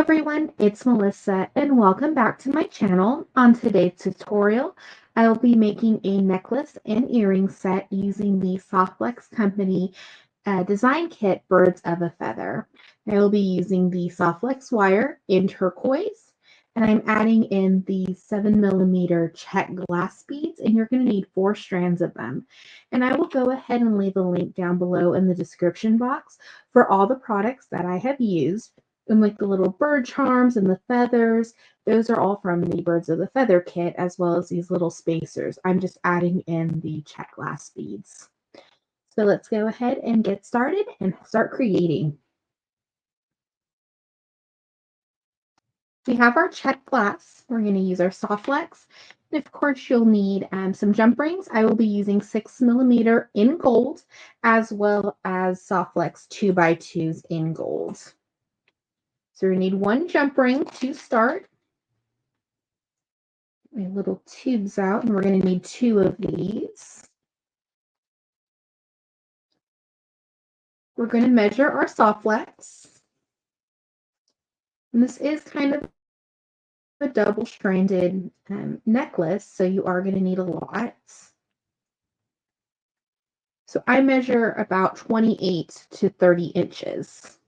everyone, it's Melissa and welcome back to my channel. On today's tutorial, I will be making a necklace and earring set using the SoftFlex Company design kit Birds of a Feather. I will be using the SoftFlex wire in turquoise and I'm adding in the 7mm Czech Glass beads, and you're going to need 4 strands of them. And I will go ahead and leave a link down below in the description box for all the products that I have used. And like the little bird charms and the feathers, those are all from the Birds of the Feather kit, as well as these little spacers. I'm just adding in the Czech Glass beads. So let's go ahead and get started and start creating. We have our Czech Glass. We're going to use our SoftFlex. And of course, you'll need some jump rings. I will be using 6mm in gold, as well as SoftFlex 2x2s in gold. So we need 1 jump ring to start. My little tubes out, and we're going to need 2 of these. We're going to measure our SoftFlex. And this is kind of a double-stranded necklace, so you are going to need a lot. So I measure about 28 to 30 inches.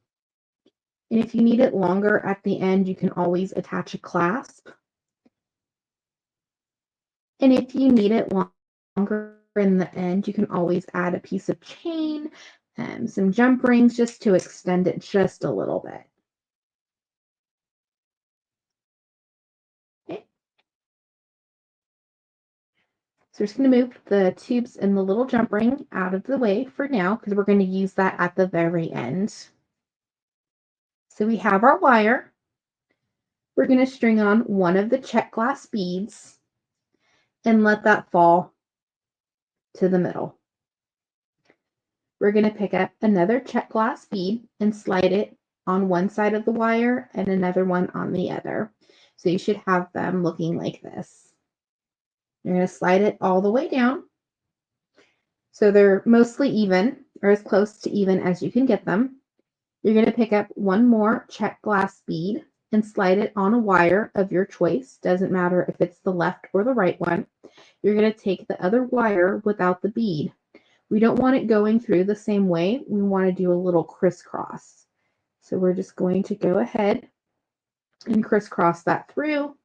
And if you need it longer at the end, you can always attach a clasp. And if you need it longer in the end, you can always add a piece of chain and some jump rings just to extend it just a little bit. Okay. So we're just going to move the tubes and the little jump ring out of the way for now, because we're going to use that at the very end. So we have our wire. We're going to string on 1 of the Czech Glass beads and let that fall to the middle. We're going to pick up another Czech Glass bead and slide it on one side of the wire and another one on the other. So you should have them looking like this. You're going to slide it all the way down so they're mostly even, or as close to even as you can get them. You're going to pick up 1 more Czech Glass bead and slide it on a wire of your choice. Doesn't matter if it's the left or the right one. You're going to take the other wire without the bead. We don't want it going through the same way. We want to do a little crisscross. So we're just going to go ahead and crisscross that through.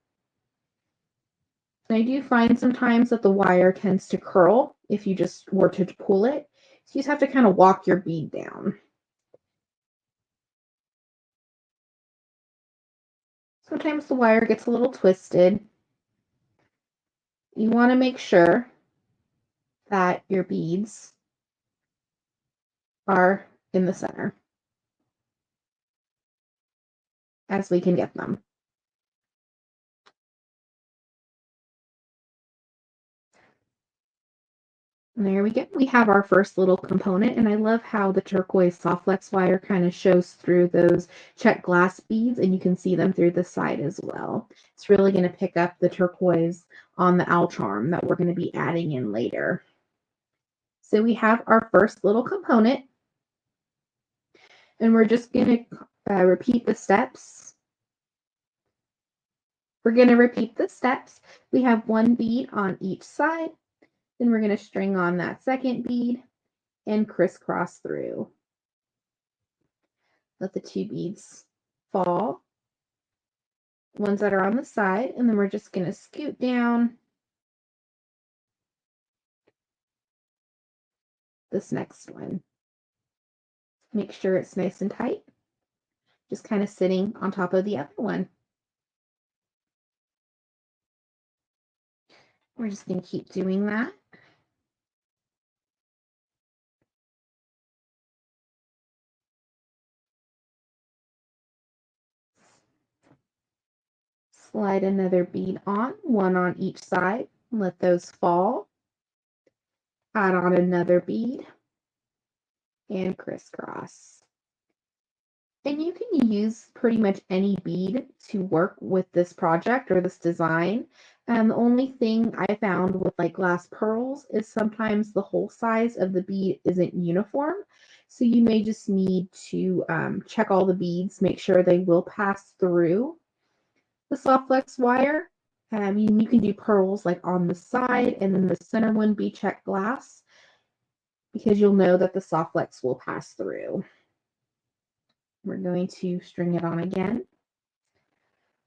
And I do find sometimes that the wire tends to curl if you just were to pull it. So you just have to kind of walk your bead down. Sometimes the wire gets a little twisted. You want to make sure that your beads are in the center as we can get them. And there we go. We have our first little component, and I love how the turquoise SoftFlex wire kind of shows through those Czech Glass beads, and you can see them through the side as well. It's really going to pick up the turquoise on the owl charm that we're going to be adding in later. So we have our first little component, and we're just going to repeat the steps. We're going to repeat the steps. We have 1 bead on each side. Then we're going to string on that second bead and crisscross through. Let the 2 beads fall, ones that are on the side, and then we're just going to scoot down this next one. Make sure it's nice and tight, just kind of sitting on top of the other one. We're just going to keep doing that. Slide another bead on, 1 on each side. Let those fall. Add on another bead and crisscross. And you can use pretty much any bead to work with this project or this design. The only thing I found with like glass pearls is sometimes the hole size of the bead isn't uniform. So you may just need to check all the beads, make sure they will pass through the SoftFlex wire. You can do pearls like on the side, and then the center one be Czech Glass, because you'll know that the SoftFlex will pass through. We're going to string it on again,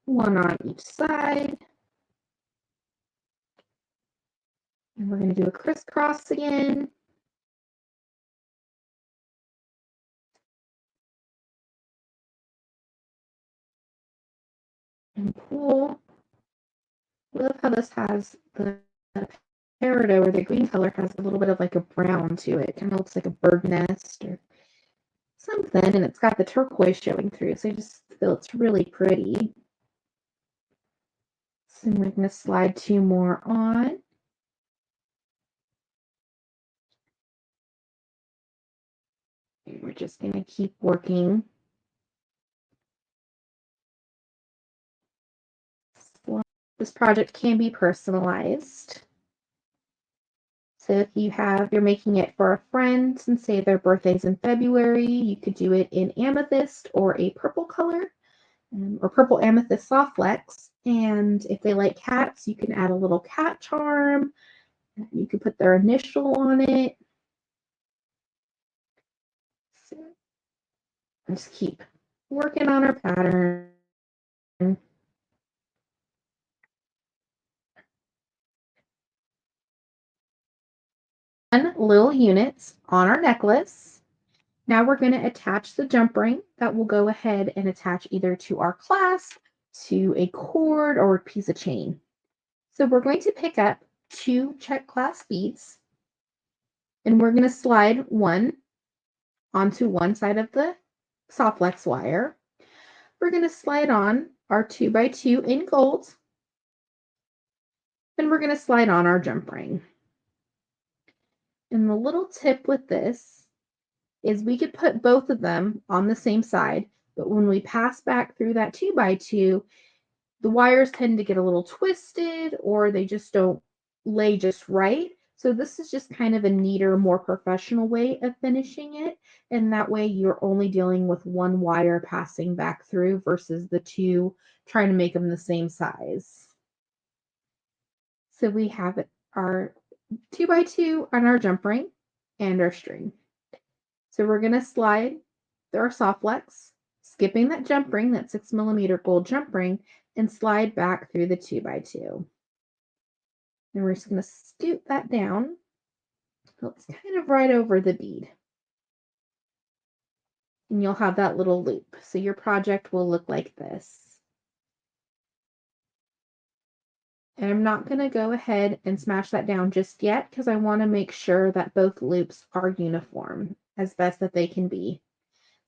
one on each side. And we're going to do a crisscross again. And pull. I love how this has the peridot, or the green color has a little bit of like a brown to it. Kind of looks like a bird nest or something, and it's got the turquoise showing through, so I just feel it's really pretty. So we're going to slide 2 more on. And we're just going to keep working. This project can be personalized. So if you're making it for a friend and say their birthday's in February, you could do it in amethyst or a purple color, or purple amethyst SoftFlex. And if they like cats, you can add a little cat charm. You could put their initial on it. So just keep working on our pattern. Little units on our necklace. Now we're going to attach the jump ring that will go ahead and attach either to our clasp, to a cord, or a piece of chain. So we're going to pick up 2 Czech Glass beads, and we're going to slide one onto one side of the SoftFlex wire. We're going to slide on our 2x2 in gold, and we're going to slide on our jump ring. And the little tip with this is we could put both of them on the same side, but when we pass back through that 2x2, the wires tend to get a little twisted, or they just don't lay just right. So this is just kind of a neater, more professional way of finishing it. And that way you're only dealing with one wire passing back through versus the 2 trying to make them the same size. So we have our 2x2 on our jump ring and our string. So we're going to slide our SoftFlex, skipping that jump ring, that 6mm gold jump ring, and slide back through the 2x2. And we're just going to scoot that down so it's kind of right over the bead. And you'll have that little loop. So your project will look like this. And I'm not going to go ahead and smash that down just yet, because I want to make sure that both loops are uniform as best that they can be.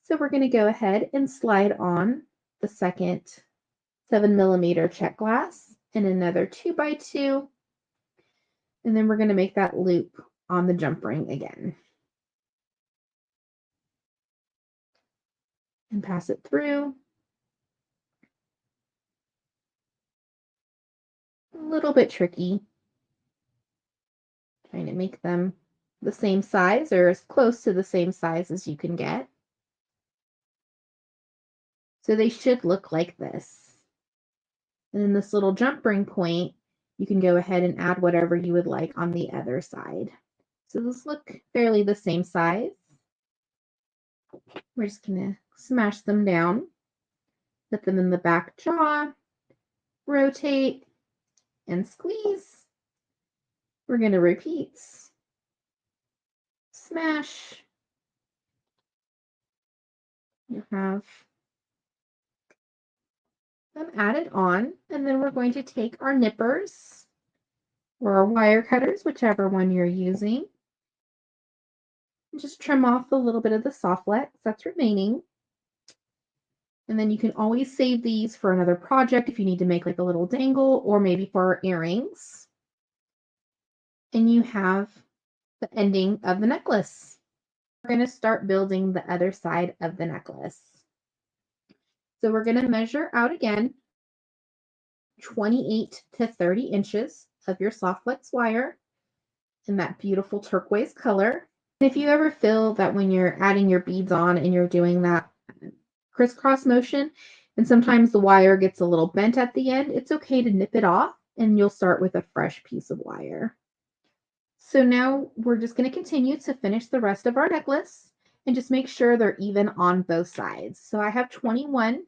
So we're going to go ahead and slide on the second 7mm Czech Glass and another 2x2. And then we're going to make that loop on the jump ring again. And pass it through. A little bit tricky. Trying to make them the same size, or as close to the same size as you can get. So they should look like this. And then this little jump ring point, you can go ahead and add whatever you would like on the other side. So those look fairly the same size. We're just going to smash them down, put them in the back jaw, rotate, and squeeze. We're going to repeat. Smash. You have them added on, and then we're going to take our nippers or our wire cutters, whichever one you're using, and just trim off a little bit of the SoftFlex that's remaining. And then you can always save these for another project if you need to make like a little dangle, or maybe for earrings. And you have the ending of the necklace. We're going to start building the other side of the necklace. So we're going to measure out again 28 to 30 inches of your SoftFlex wire in that beautiful turquoise color. If you ever feel that when you're adding your beads on and you're doing that crisscross motion, and sometimes the wire gets a little bent at the end, it's okay to nip it off and you'll start with a fresh piece of wire. So now we're just going to continue to finish the rest of our necklace and just make sure they're even on both sides. So I have 21.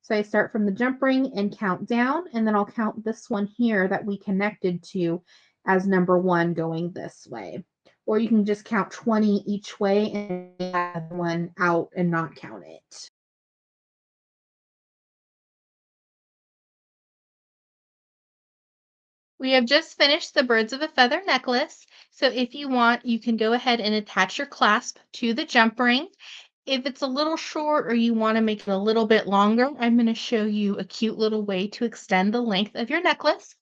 So I start from the jump ring and count down, and then I'll count this one here that we connected to as number 1 going this way. Or you can just count 20 each way and add one out and not count it. We have just finished the birds of a feather necklace. So if you want, you can go ahead and attach your clasp to the jump ring. If it's a little short or you want to make it a little bit longer, I'm going to show you a cute little way to extend the length of your necklace.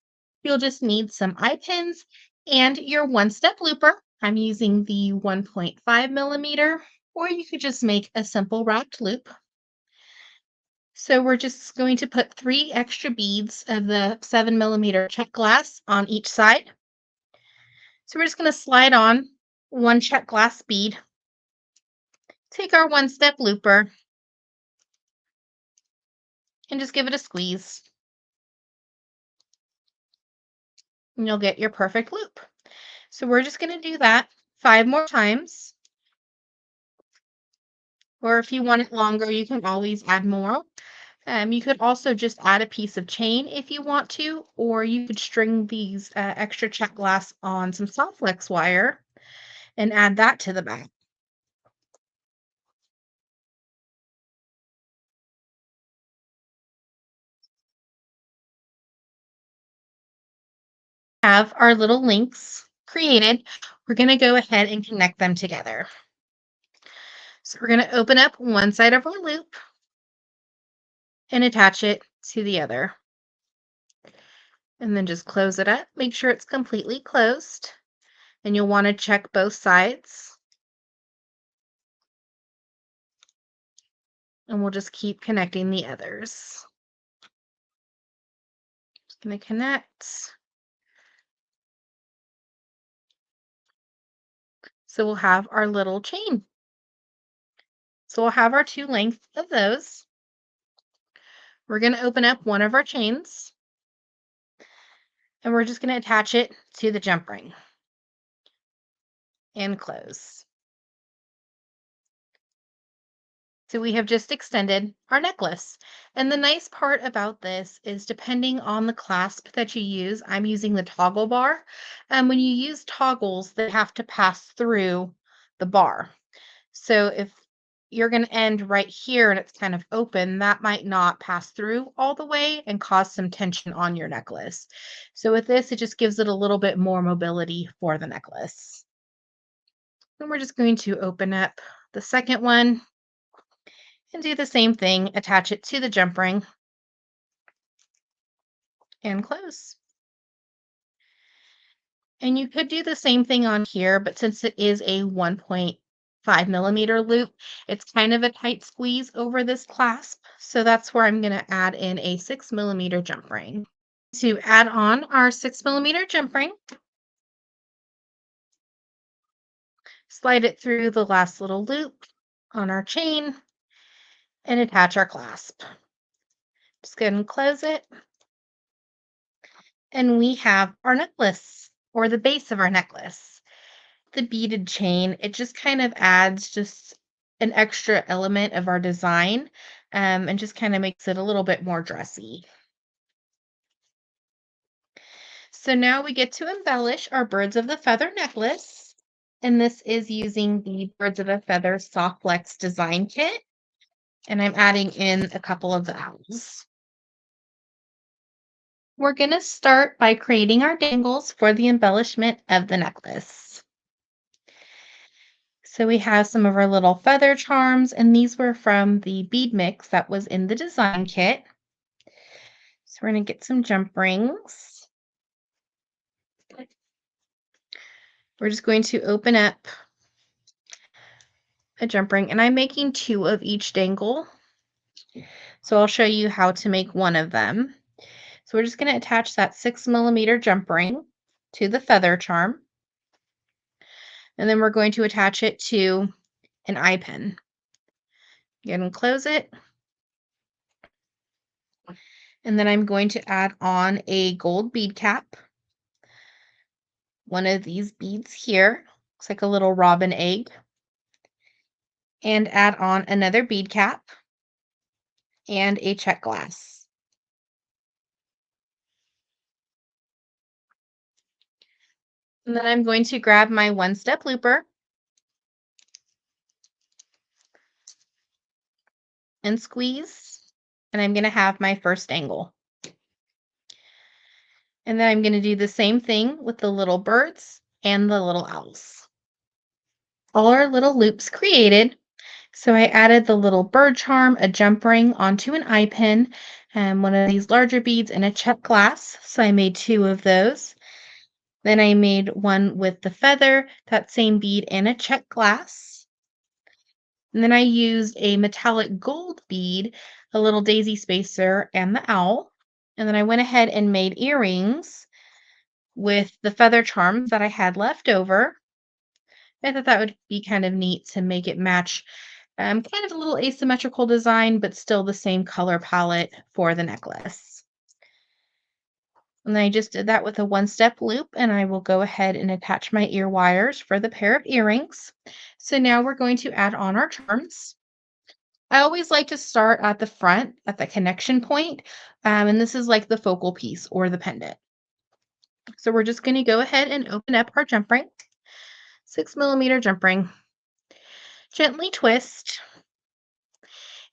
You'll just need some eye pins and your one-step looper. I'm using the 1.5 millimeter, or you could just make a simple wrapped loop. So we're just going to put 3 extra beads of the 7 millimeter Czech glass on each side. So we're just going to slide on 1 Czech glass bead, take our one-step looper, and just give it a squeeze. And you'll get your perfect loop. So we're just going to do that 5 more times. Or if you want it longer, you can always add more. You could also just add a piece of chain if you want to, or you could string these extra Czech glass on some SoftFlex wire and add that to the back. Have our little links created, we're going to go ahead and connect them together. So we're going to open up one side of our loop and attach it to the other. And then just close it up. Make sure it's completely closed. And you'll want to check both sides. And we'll just keep connecting the others. Just going to connect. So we'll have our little chain. So we'll have our 2 lengths of those. We're going to open up one of our chains. And we're just going to attach it to the jump ring. And close. So we have just extended our necklace. And the nice part about this is depending on the clasp that you use, I'm using the toggle bar. And when you use toggles, they have to pass through the bar. So if you're going to end right here and it's kind of open, that might not pass through all the way and cause some tension on your necklace. So with this, it just gives it a little bit more mobility for the necklace. And we're just going to open up the second one and do the same thing, attach it to the jump ring and close. And you could do the same thing on here, but since it is a 1.5 millimeter loop, it's kind of a tight squeeze over this clasp. So that's where I'm going to add in a 6 millimeter jump ring. To add on our 6 millimeter jump ring, slide it through the last little loop on our chain and attach our clasp. Just go ahead and close it. And we have our necklace, or the base of our necklace. The beaded chain, it just kind of adds just an extra element of our design, and just kind of makes it a little bit more dressy. So now we get to embellish our birds of the feather necklace. And this is using the Birds of a Feather SoftFlex design kit. And I'm adding in a couple of the owls. We're going to start by creating our dangles for the embellishment of the necklace. So we have some of our little feather charms, and these were from the bead mix that was in the design kit. So we're going to get some jump rings. We're just going to open up a jump ring, and I'm making 2 of each dangle. So I'll show you how to make one of them. So we're just going to attach that 6 millimeter jump ring to the feather charm. And then we're going to attach it to an eye pin. Go ahead and close it. And then I'm going to add on a gold bead cap. One of these beads here. Looks like a little robin egg. And add on another bead cap and a Czech glass. And then I'm going to grab my one-step looper and squeeze, and I'm going to have my first angle. And then I'm going to do the same thing with the little birds and the little owls. All our little loops created. So I added the little bird charm, a jump ring onto an eye pin, and one of these larger beads in a Czech glass. So I made 2 of those. Then I made one with the feather, that same bead in a Czech glass. And then I used a metallic gold bead, a little daisy spacer, and the owl. And then I went ahead and made earrings with the feather charms that I had left over. I thought that would be kind of neat to make it match kind of a little asymmetrical design, but still the same color palette for the necklace. And then I just did that with a one-step loop, and I will go ahead and attach my ear wires for the pair of earrings. So now we're going to add on our charms. I always like to start at the front, at the connection point, and this is like the focal piece or the pendant. So we're just going to go ahead and open up our jump ring, 6mm jump ring. Gently twist,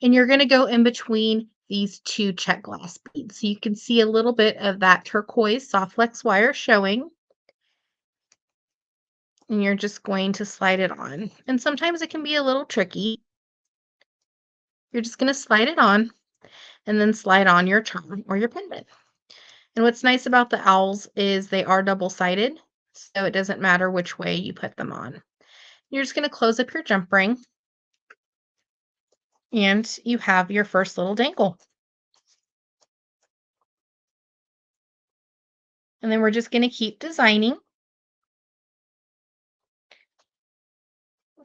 and you're going to go in between these 2 Czech glass beads. So you can see a little bit of that turquoise SoftFlex wire showing. And you're just going to slide it on. And sometimes it can be a little tricky. You're just going to slide it on and then slide on your charm or your pendant. And what's nice about the owls is they are double-sided, so it doesn't matter which way you put them on. You're just going to close up your jump ring, and you have your first little dangle. And then we're just going to keep designing.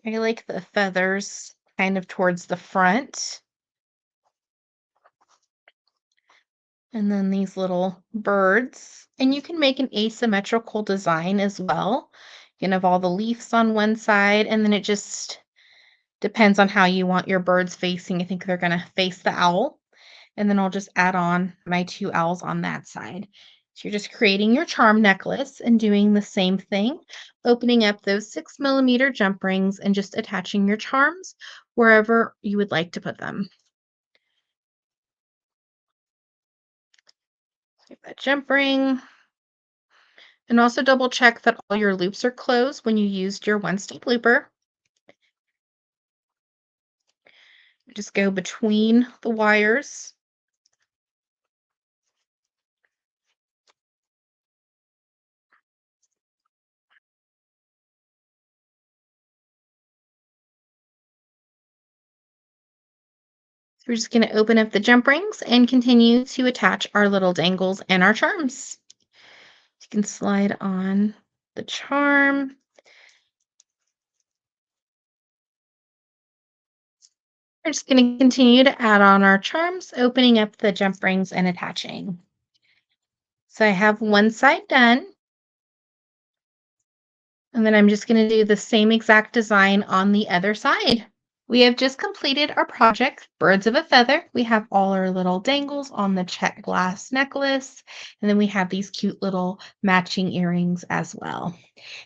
I like the feathers kind of towards the front. And then these little birds. And you can make an asymmetrical design as well. You can have all the leaves on one side, and then it just depends on how you want your birds facing. I think they're going to face the owl. And then I'll just add on my 2 owls on that side. So you're just creating your charm necklace and doing the same thing, opening up those 6mm jump rings and just attaching your charms wherever you would like to put them. Get that jump ring. And also double check that all your loops are closed when you used your one-step looper. Just go between the wires. So we're just going to open up the jump rings and continue to attach our little dangles and our charms. You can slide on the charm. We're just going to continue to add on our charms, opening up the jump rings and attaching. So I have one side done. And then I'm just going to do the same exact design on the other side. We have just completed our project, Birds of a Feather. We have all our little dangles on the Czech glass necklace, and then we have these cute little matching earrings as well.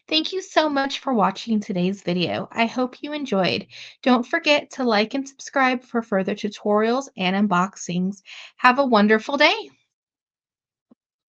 Thank you so much for watching today's video. I hope you enjoyed. Don't forget to like and subscribe for further tutorials and unboxings. Have a wonderful day.